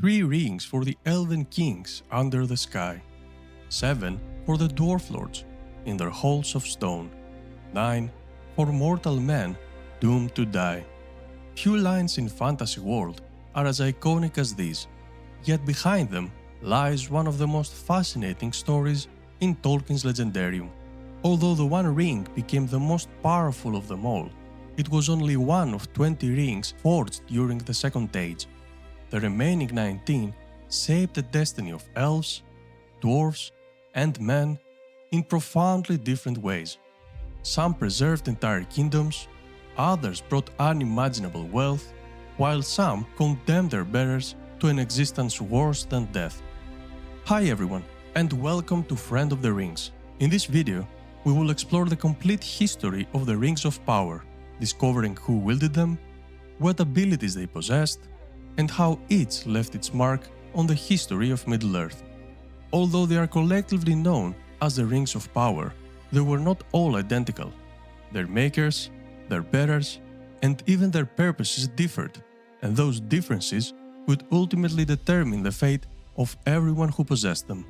3 rings for the elven kings under the sky, 7 for the dwarf lords in their halls of stone, 9 for mortal men doomed to die. Few lines in fantasy world are as iconic as these, yet behind them lies one of the most fascinating stories in Tolkien's legendarium. Although the One Ring became the most powerful of them all, it was only one of 20 rings forged during the Second Age. The remaining 19 shaped the destiny of elves, dwarves, and men in profoundly different ways. Some preserved entire kingdoms, others brought unimaginable wealth, while some condemned their bearers to an existence worse than death. Hi everyone, and welcome to Friend of the Rings. In this video, we will explore the complete history of the Rings of Power, discovering who wielded them, what abilities they possessed, and how each left its mark on the history of Middle-earth. Although they are collectively known as the Rings of Power, they were not all identical. Their makers, their bearers, and even their purposes differed, and those differences would ultimately determine the fate of everyone who possessed them.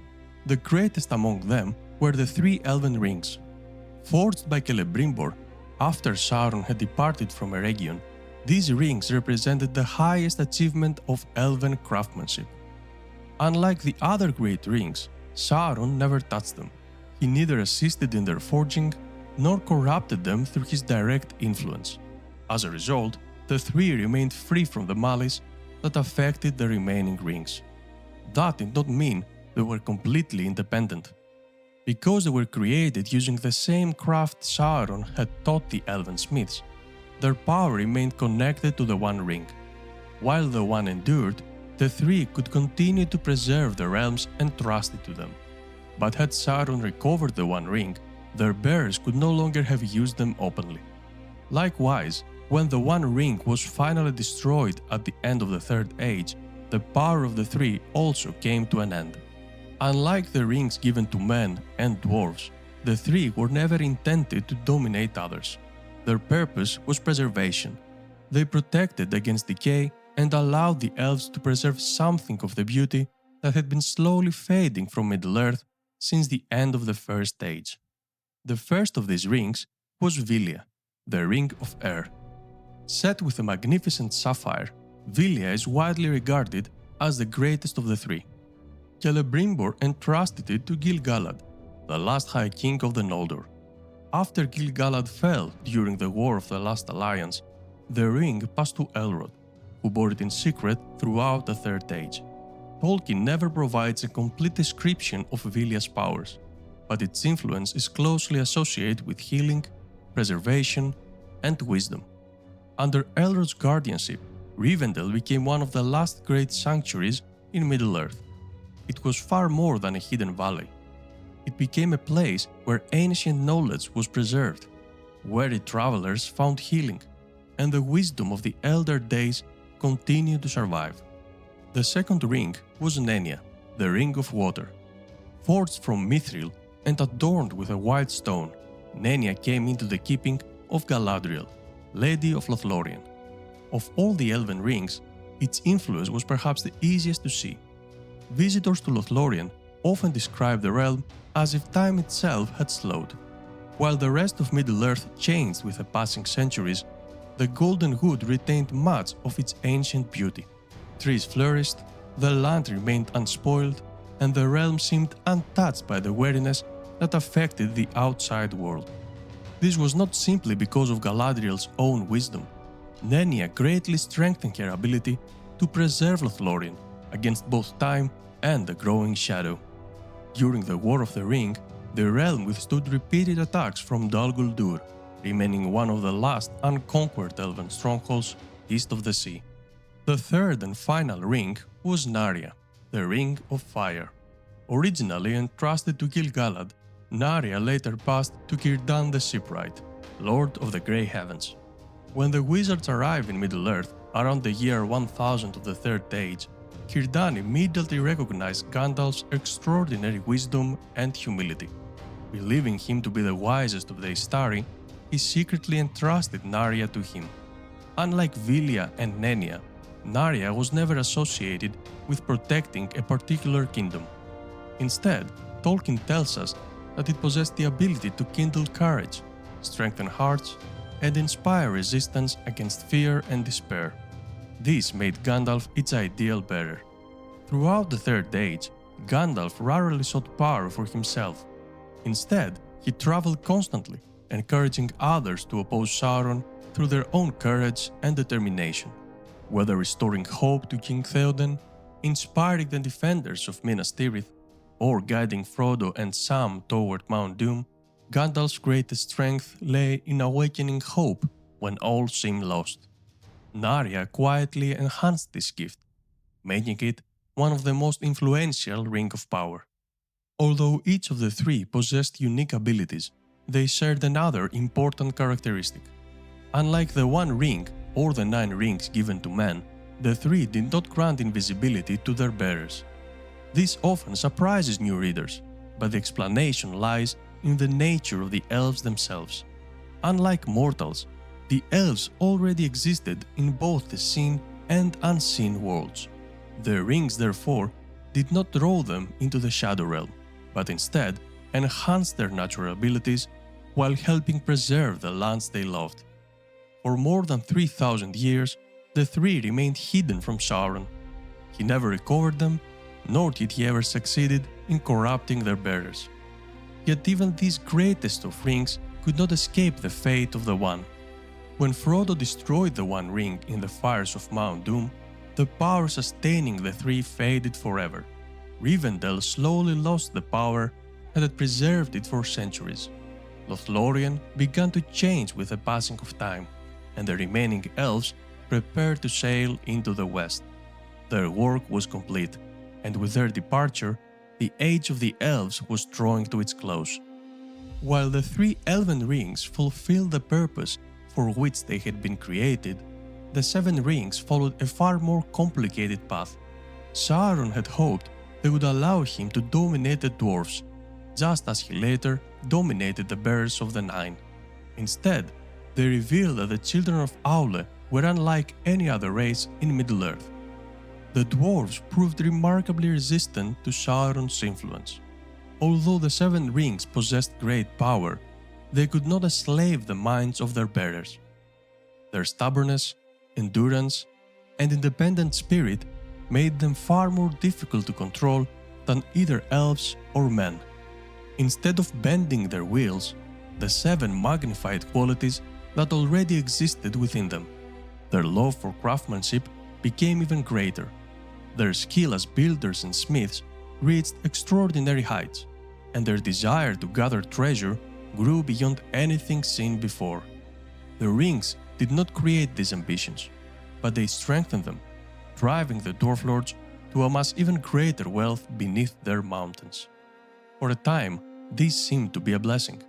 The greatest among them were the 3 Elven Rings. Forged by Celebrimbor after Sauron had departed from Eregion, these rings represented the highest achievement of elven craftsmanship. Unlike the other great rings, Sauron never touched them. He neither assisted in their forging nor corrupted them through his direct influence. As a result, the 3 remained free from the malice that affected the remaining rings. That did not mean they were completely independent. Because they were created using the same craft Sauron had taught the elven smiths, their power remained connected to the One Ring. While the One endured, the 3 could continue to preserve the realms entrusted to them. But had Sauron recovered the One Ring, their bearers could no longer have used them openly. Likewise, when the One Ring was finally destroyed at the end of the Third Age, the power of the 3 also came to an end. Unlike the rings given to men and dwarves, the 3 were never intended to dominate others. Their purpose was preservation. They protected against decay and allowed the elves to preserve something of the beauty that had been slowly fading from Middle-earth since the end of the First Age. The first of these rings was Vilya, the Ring of Air. Set with a magnificent sapphire, Vilya is widely regarded as the greatest of the 3. Celebrimbor entrusted it to Gil-galad, the last High King of the Noldor. After Gil-galad fell during the War of the Last Alliance, the ring passed to Elrond, who bore it in secret throughout the Third Age. Tolkien never provides a complete description of Vilya's powers, but its influence is closely associated with healing, preservation, and wisdom. Under Elrond's guardianship, Rivendell became one of the last great sanctuaries in Middle-earth. It was far more than a hidden valley. It became a place where ancient knowledge was preserved, weary travelers found healing, and the wisdom of the elder days continued to survive. The second ring was Nenya, the Ring of Water. Forged from mithril and adorned with a white stone, Nenya came into the keeping of Galadriel, Lady of Lothlorien. Of all the elven rings, its influence was perhaps the easiest to see. Visitors to Lothlorien often describe the realm as if time itself had slowed. While the rest of Middle-earth changed with the passing centuries, the Golden Wood retained much of its ancient beauty. Trees flourished, the land remained unspoiled, and the realm seemed untouched by the weariness that affected the outside world. This was not simply because of Galadriel's own wisdom. Nenya greatly strengthened her ability to preserve Lothlorien against both time and the growing shadow. During the War of the Ring, the realm withstood repeated attacks from Dol Guldur, remaining one of the last unconquered elven strongholds east of the sea. The third and final ring was Narya, the Ring of Fire. Originally entrusted to Gil-galad, Narya later passed to Círdan the Shipwright, Lord of the Grey Heavens. When the wizards arrived in Middle-earth around the year 1000 of the Third Age, Círdan immediately recognized Gandalf's extraordinary wisdom and humility. Believing him to be the wisest of the Istari, he secretly entrusted Narya to him. Unlike Vilya and Nenya, Narya was never associated with protecting a particular kingdom. Instead, Tolkien tells us that it possessed the ability to kindle courage, strengthen hearts, and inspire resistance against fear and despair. This made Gandalf its ideal bearer. Throughout the Third Age, Gandalf rarely sought power for himself. Instead, he traveled constantly, encouraging others to oppose Sauron through their own courage and determination. Whether restoring hope to King Theoden, inspiring the defenders of Minas Tirith, or guiding Frodo and Sam toward Mount Doom, Gandalf's greatest strength lay in awakening hope when all seemed lost. Narya quietly enhanced this gift, making it one of the most influential Ring of Power. Although each of the three possessed unique abilities, they shared another important characteristic. Unlike the One Ring or the 9 rings given to men, the three did not grant invisibility to their bearers. This often surprises new readers, but the explanation lies in the nature of the elves themselves. Unlike mortals, the elves already existed in both the seen and unseen worlds. The rings, therefore, did not draw them into the Shadow Realm, but instead enhanced their natural abilities while helping preserve the lands they loved. For more than 3,000 years, the three remained hidden from Sauron. He never recovered them, nor did he ever succeed in corrupting their bearers. Yet even these greatest of rings could not escape the fate of the One. When Frodo destroyed the One Ring in the fires of Mount Doom, the power sustaining the three faded forever. Rivendell slowly lost the power that had preserved it for centuries. Lothlorien began to change with the passing of time, and the remaining elves prepared to sail into the west. Their work was complete, and with their departure, the Age of the Elves was drawing to its close. While the Three Elven Rings fulfilled the purpose for which they had been created, the 7 rings followed a far more complicated path. Sauron had hoped they would allow him to dominate the Dwarves, just as he later dominated the bearers of the 9. Instead, they revealed that the children of Aule were unlike any other race in Middle-earth. The Dwarves proved remarkably resistant to Sauron's influence. Although the 7 rings possessed great power, they could not enslave the minds of their bearers. Their stubbornness, endurance, and independent spirit made them far more difficult to control than either elves or men. Instead of bending their wills, the 7 magnified qualities that already existed within them. Their love for craftsmanship became even greater. Their skill as builders and smiths reached extraordinary heights, and their desire to gather treasure grew beyond anything seen before. The rings did not create these ambitions, but they strengthened them, driving the Dwarf Lords to amass even greater wealth beneath their mountains. For a time, this seemed to be a blessing.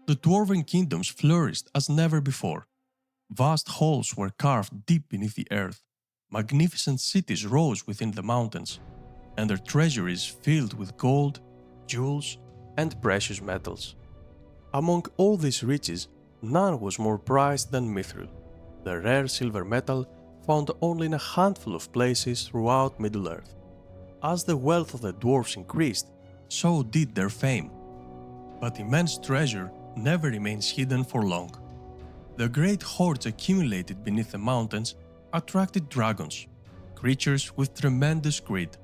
The Dwarven kingdoms flourished as never before. Vast halls were carved deep beneath the earth, magnificent cities rose within the mountains, and their treasuries filled with gold, jewels, and precious metals. Among all these riches, none was more prized than mithril, the rare silver metal found only in a handful of places throughout Middle-earth. As the wealth of the dwarves increased, so did their fame. But immense treasure never remains hidden for long. The great hoards accumulated beneath the mountains attracted dragons, creatures with tremendous greed.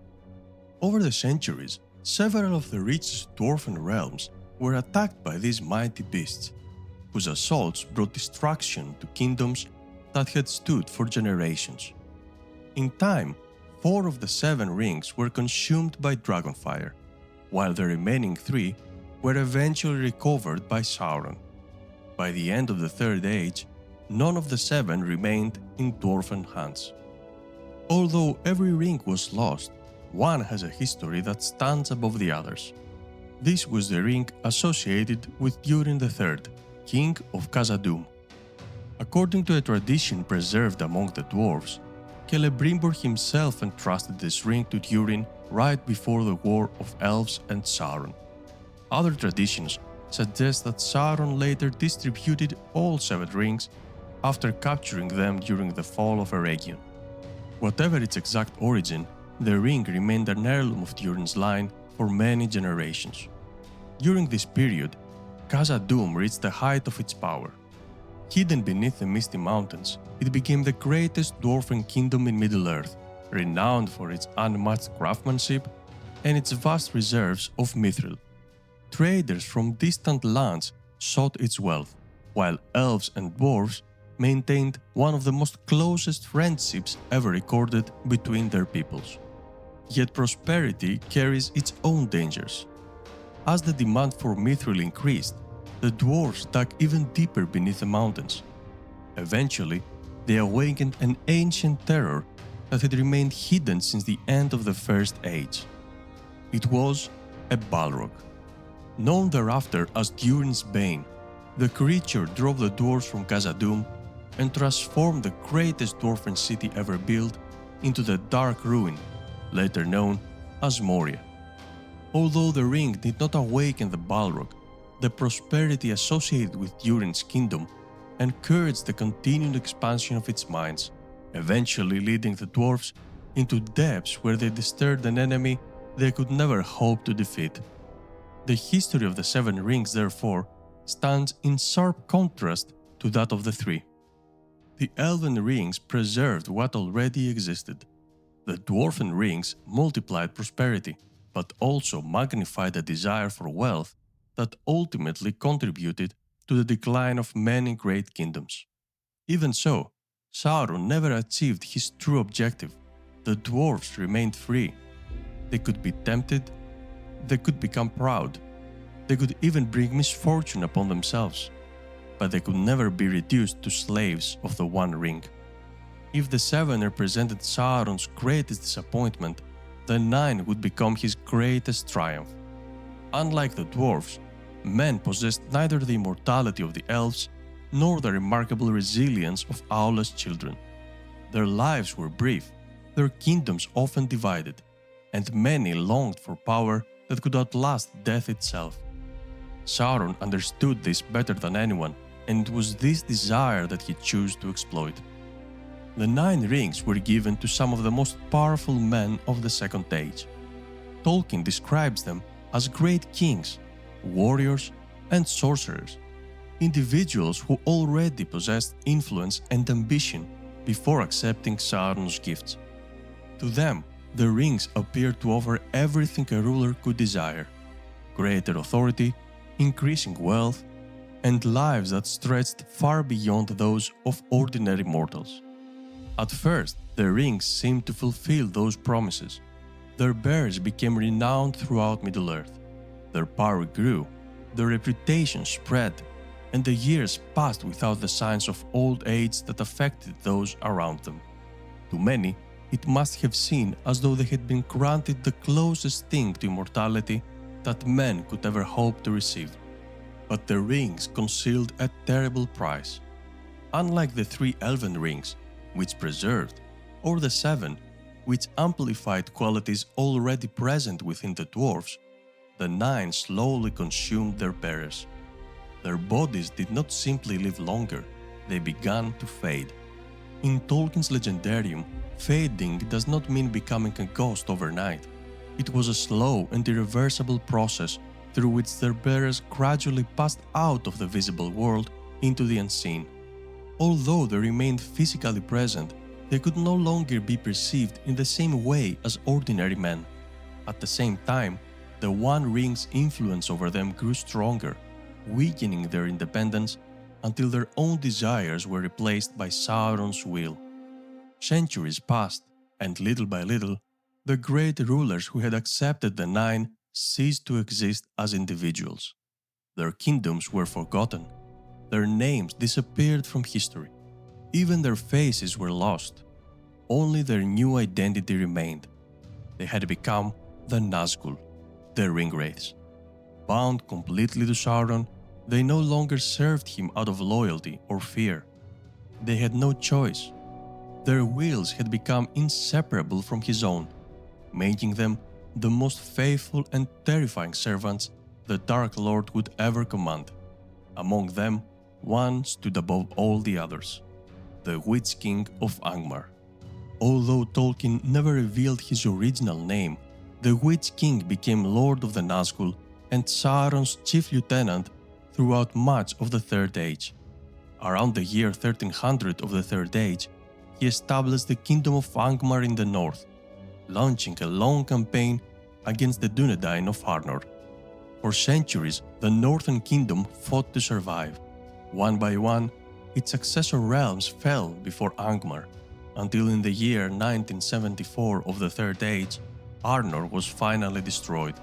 Over the centuries, several of the richest dwarven realms were attacked by these mighty beasts, whose assaults brought destruction to kingdoms that had stood for generations. In time, 4 of the 7 rings were consumed by dragonfire, while the remaining 3 were eventually recovered by Sauron. By the end of the Third Age, none of the 7 remained in dwarven hands. Although every ring was lost, one has a history that stands above the others. This was the ring associated with Durin III, King of Khazad-dûm. According to a tradition preserved among the dwarves, Celebrimbor himself entrusted this ring to Durin right before the War of Elves and Sauron. Other traditions suggest that Sauron later distributed all 7 rings after capturing them during the fall of Eregion. Whatever its exact origin, the ring remained an heirloom of Durin's line for many generations. During this period, Khazad-dûm reached the height of its power. Hidden beneath the misty mountains, it became the greatest dwarven kingdom in Middle-earth, renowned for its unmatched craftsmanship and its vast reserves of mithril. Traders from distant lands sought its wealth, while elves and dwarves maintained one of the most closest friendships ever recorded between their peoples. Yet prosperity carries its own dangers. As the demand for mithril increased, the dwarves dug even deeper beneath the mountains. Eventually, they awakened an ancient terror that had remained hidden since the end of the First Age. It was a Balrog. Known thereafter as Durin's Bane, the creature drove the dwarves from Khazad-dûm and transformed the greatest dwarven city ever built into the Dark Ruin, later known as Moria. Although the ring did not awaken the Balrog, the prosperity associated with Durin's kingdom encouraged the continued expansion of its mines, eventually leading the dwarves into depths where they disturbed an enemy they could never hope to defeat. The history of the Seven Rings, therefore, stands in sharp contrast to that of the Three. The Elven Rings preserved what already existed. The Dwarven Rings multiplied prosperity, but also magnified the desire for wealth that ultimately contributed to the decline of many great kingdoms. Even so, Sauron never achieved his true objective. The dwarves remained free. They could be tempted, they could become proud, they could even bring misfortune upon themselves, but they could never be reduced to slaves of the One Ring. If the Seven represented Sauron's greatest disappointment, the Nine would become his greatest triumph. Unlike the dwarves, men possessed neither the immortality of the elves nor the remarkable resilience of Aula's children. Their lives were brief, their kingdoms often divided, and many longed for power that could outlast death itself. Sauron understood this better than anyone, and it was this desire that he chose to exploit. The Nine Rings were given to some of the most powerful men of the Second Age. Tolkien describes them as great kings, warriors, and sorcerers, individuals who already possessed influence and ambition before accepting Sauron's gifts. To them, the rings appeared to offer everything a ruler could desire: greater authority, increasing wealth, and lives that stretched far beyond those of ordinary mortals. At first, the rings seemed to fulfill those promises. Their bearers became renowned throughout Middle-earth. Their power grew, their reputation spread, and the years passed without the signs of old age that affected those around them. To many, it must have seemed as though they had been granted the closest thing to immortality that men could ever hope to receive. But the rings concealed a terrible price. Unlike the Three Elven Rings, which preserved, or the Seven, which amplified qualities already present within the dwarves, the Nine slowly consumed their bearers. Their bodies did not simply live longer, they began to fade. In Tolkien's legendarium, fading does not mean becoming a ghost overnight. It was a slow and irreversible process through which their bearers gradually passed out of the visible world into the unseen. Although they remained physically present, they could no longer be perceived in the same way as ordinary men. At the same time, the One Ring's influence over them grew stronger, weakening their independence until their own desires were replaced by Sauron's will. Centuries passed, and little by little, the great rulers who had accepted the Nine ceased to exist as individuals. Their kingdoms were forgotten. Their names disappeared from history. Even their faces were lost. Only their new identity remained. They had become the Nazgûl, the Ringwraiths. Bound completely to Sauron, they no longer served him out of loyalty or fear. They had no choice. Their wills had become inseparable from his own, making them the most faithful and terrifying servants the Dark Lord would ever command. Among them, one stood above all the others, the Witch King of Angmar. Although Tolkien never revealed his original name, the Witch King became Lord of the Nazgûl and Sauron's chief lieutenant throughout much of the Third Age. Around the year 1300 of the Third Age, he established the Kingdom of Angmar in the north, launching a long campaign against the Dúnedain of Arnor. For centuries, the Northern Kingdom fought to survive. One by one, its successor realms fell before Angmar, until in the year 1974 of the Third Age, Arnor was finally destroyed.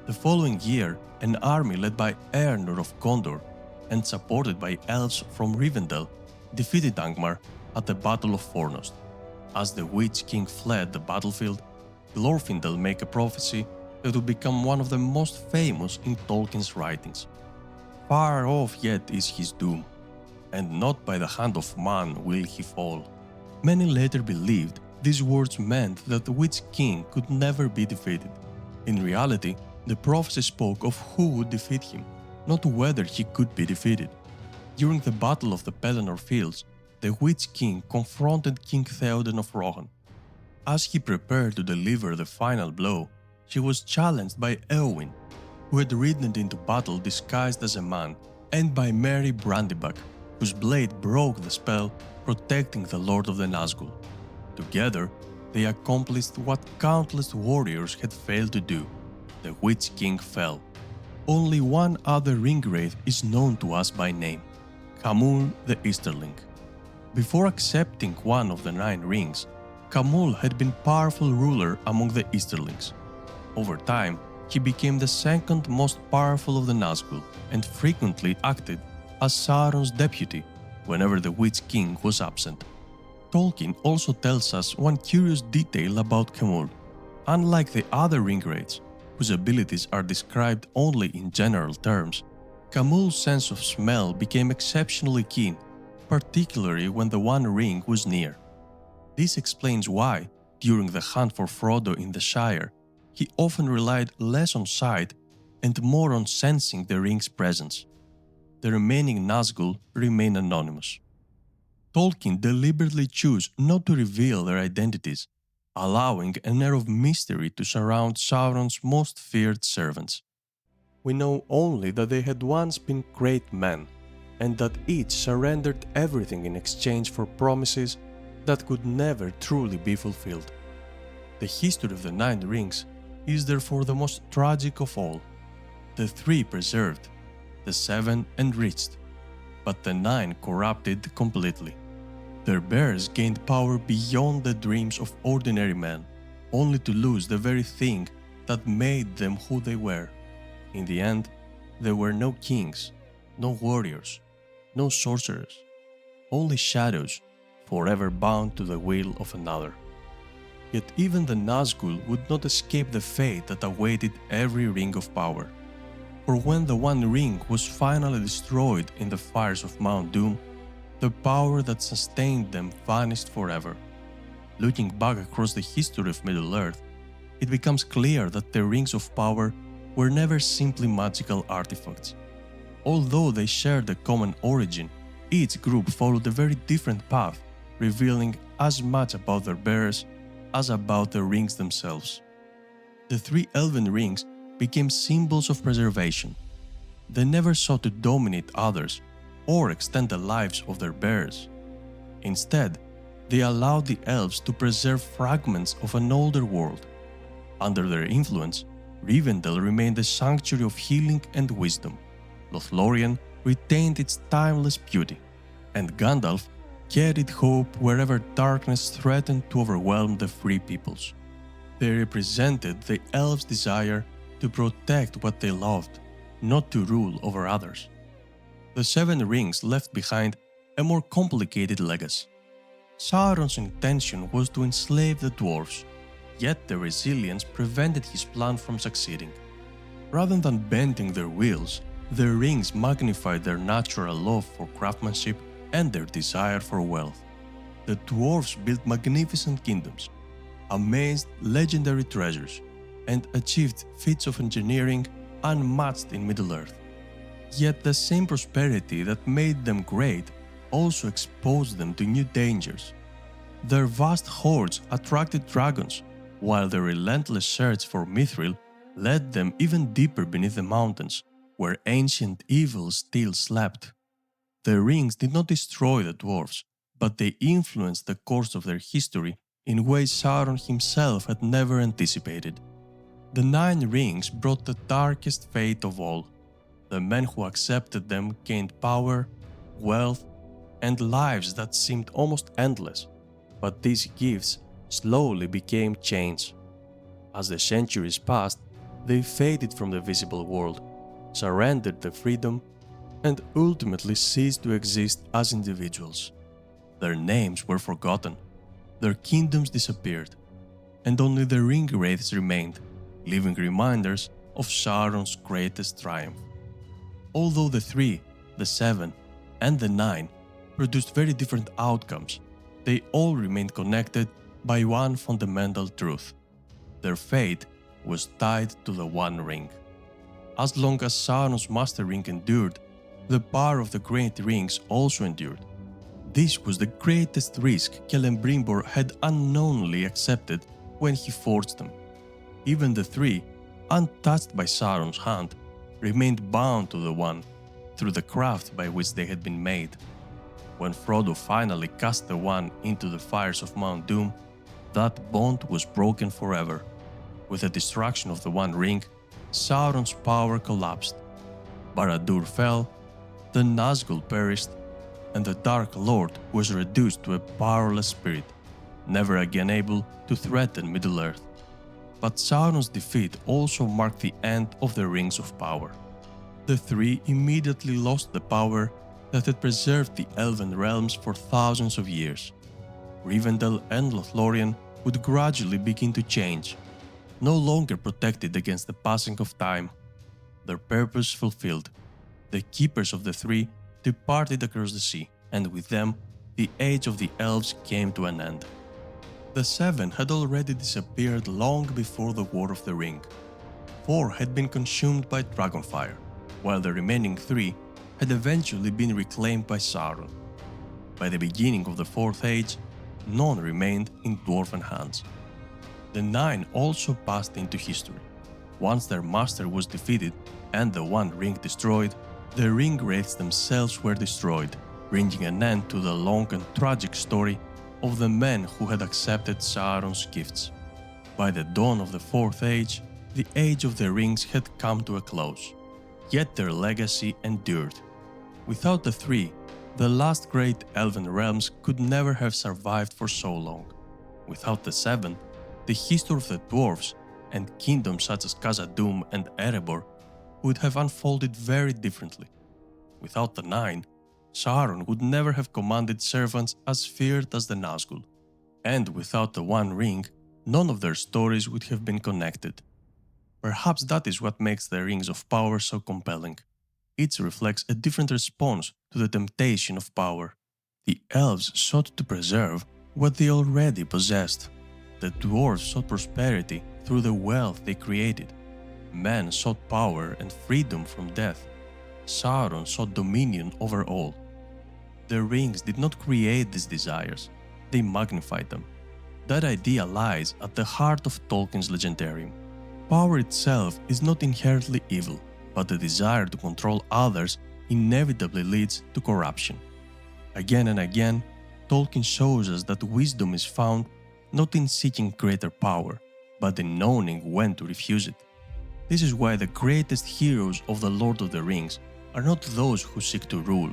The following year, an army led by Eärnur of Gondor and supported by elves from Rivendell defeated Angmar at the Battle of Fornost. As the Witch King fled the battlefield, Glorfindel made a prophecy that would become one of the most famous in Tolkien's writings. Far off yet is his doom, and not by the hand of man will he fall. Many later believed these words meant that the Witch King could never be defeated. In reality, the prophecy spoke of who would defeat him, not whether he could be defeated. During the Battle of the Pelennor Fields, the Witch King confronted King Theoden of Rohan. As he prepared to deliver the final blow, he was challenged by Éowyn, who had ridden into battle disguised as a man, and by Merry Brandybuck, whose blade broke the spell protecting the Lord of the Nazgûl. Together, they accomplished what countless warriors had failed to do. The Witch King fell. Only one other Ringwraith is known to us by name, Khamûl the Easterling. Before accepting one of the 9 rings, Khamûl had been powerful ruler among the Easterlings. Over time, he became the second most powerful of the Nazgûl and frequently acted as Sauron's deputy whenever the Witch King was absent. Tolkien also tells us one curious detail about Khamûl. Unlike the other Ringwraiths, whose abilities are described only in general terms, Khamûl's sense of smell became exceptionally keen, particularly when the One Ring was near. This explains why, during the hunt for Frodo in the Shire, he often relied less on sight and more on sensing the ring's presence. The remaining Nazgûl remain anonymous. Tolkien deliberately chose not to reveal their identities, allowing an air of mystery to surround Sauron's most feared servants. We know only that they had once been great men, and that each surrendered everything in exchange for promises that could never truly be fulfilled. The history of the 9 rings is therefore the most tragic of all. The 3 preserved, the 7 enriched, but the 9 corrupted completely. Their bearers gained power beyond the dreams of ordinary men, only to lose the very thing that made them who they were. In the end, there were no kings, no warriors, no sorcerers, only shadows, forever bound to the will of another. Yet even the Nazgûl would not escape the fate that awaited every ring of power. For when the One Ring was finally destroyed in the fires of Mount Doom, the power that sustained them vanished forever. Looking back across the history of Middle-earth, it becomes clear that the Rings of Power were never simply magical artifacts. Although they shared a common origin, each group followed a very different path, revealing as much about their bearers as about the rings themselves. The 3 Elven Rings became symbols of preservation. They never sought to dominate others or extend the lives of their bearers. Instead, they allowed the elves to preserve fragments of an older world. Under their influence, Rivendell remained a sanctuary of healing and wisdom. Lothlorien retained its timeless beauty, and Gandalf carried hope wherever darkness threatened to overwhelm the free peoples. They represented the elves' desire to protect what they loved, not to rule over others. The 7 rings left behind a more complicated legacy. Sauron's intention was to enslave the dwarves, yet their resilience prevented his plan from succeeding. Rather than bending their wills, the rings magnified their natural love for craftsmanship and their desire for wealth. The dwarves built magnificent kingdoms, amassed legendary treasures, and achieved feats of engineering unmatched in Middle-earth. Yet the same prosperity that made them great also exposed them to new dangers. Their vast hordes attracted dragons, while their relentless search for Mithril led them even deeper beneath the mountains, where ancient evil still slept. The rings did not destroy the dwarves, but they influenced the course of their history in ways Sauron himself had never anticipated. The 9 rings brought the darkest fate of all. The men who accepted them gained power, wealth, and lives that seemed almost endless, but these gifts slowly became chains. As the centuries passed, they faded from the visible world, surrendered their freedom, and ultimately ceased to exist as individuals. Their names were forgotten, their kingdoms disappeared, and only the Ringwraiths remained, living reminders of Sauron's greatest triumph. Although the 3, the 7, and the 9 produced very different outcomes, they all remained connected by one fundamental truth. Their fate was tied to the One Ring. As long as Sauron's Master Ring endured, the power of the Great Rings also endured. This was the greatest risk Celebrimbor had unknowingly accepted when he forged them. Even the 3, untouched by Sauron's hand, remained bound to the One through the craft by which they had been made. When Frodo finally cast the One into the fires of Mount Doom, that bond was broken forever. With the destruction of the One Ring, Sauron's power collapsed. Barad-dûr fell, the Nazgûl perished, and the Dark Lord was reduced to a powerless spirit, never again able to threaten Middle-earth. But Sauron's defeat also marked the end of the Rings of Power. The 3 immediately lost the power that had preserved the Elven realms for thousands of years. Rivendell and Lothlorien would gradually begin to change, no longer protected against the passing of time. Their purpose fulfilled, the keepers of the 3 departed across the sea, and with them, the age of the elves came to an end. The 7 had already disappeared long before the War of the Ring. 4 had been consumed by dragonfire, while the remaining 3 had eventually been reclaimed by Sauron. By the beginning of the Fourth Age, none remained in dwarven hands. The 9 also passed into history. Once their master was defeated and the One Ring destroyed, the Ringwraiths themselves were destroyed, bringing an end to the long and tragic story of the men who had accepted Sauron's gifts. By the dawn of the Fourth Age, the Age of the Rings had come to a close. Yet their legacy endured. Without the 3, the last great elven realms could never have survived for so long. Without the 7, the history of the dwarves and kingdoms such as Khazad-dûm and Erebor would have unfolded very differently. Without the 9, Sauron would never have commanded servants as feared as the Nazgûl. And without the One Ring, none of their stories would have been connected. Perhaps that is what makes the Rings of Power so compelling. Each reflects a different response to the temptation of power. The elves sought to preserve what they already possessed. The dwarves sought prosperity through the wealth they created. Men sought power and freedom from death. Sauron sought dominion over all. The rings did not create these desires, they magnified them. That idea lies at the heart of Tolkien's legendarium. Power itself is not inherently evil, but the desire to control others inevitably leads to corruption. Again and again, Tolkien shows us that wisdom is found not in seeking greater power, but in knowing when to refuse it. This is why the greatest heroes of the Lord of the Rings are not those who seek to rule,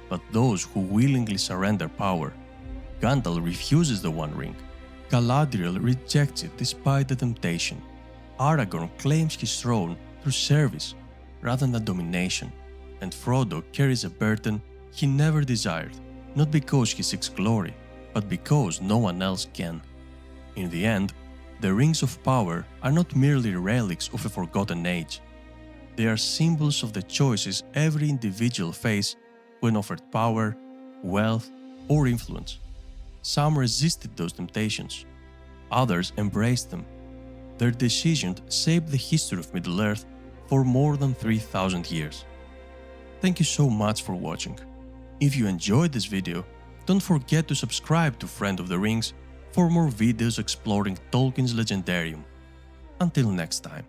but those who willingly surrender power. Gandalf refuses the One Ring. Galadriel rejects it despite the temptation. Aragorn claims his throne through service rather than domination, and Frodo carries a burden he never desired, not because he seeks glory, but because no one else can. In the end, the Rings of Power are not merely relics of a forgotten age. They are symbols of the choices every individual faces when offered power, wealth, or influence. Some resisted those temptations. Others embraced them. Their decisions shaped the history of Middle-earth for more than 3,000 years. Thank you so much for watching. If you enjoyed this video, Don't forget to subscribe to Friend of the Rings for more videos exploring Tolkien's legendarium. Until next time.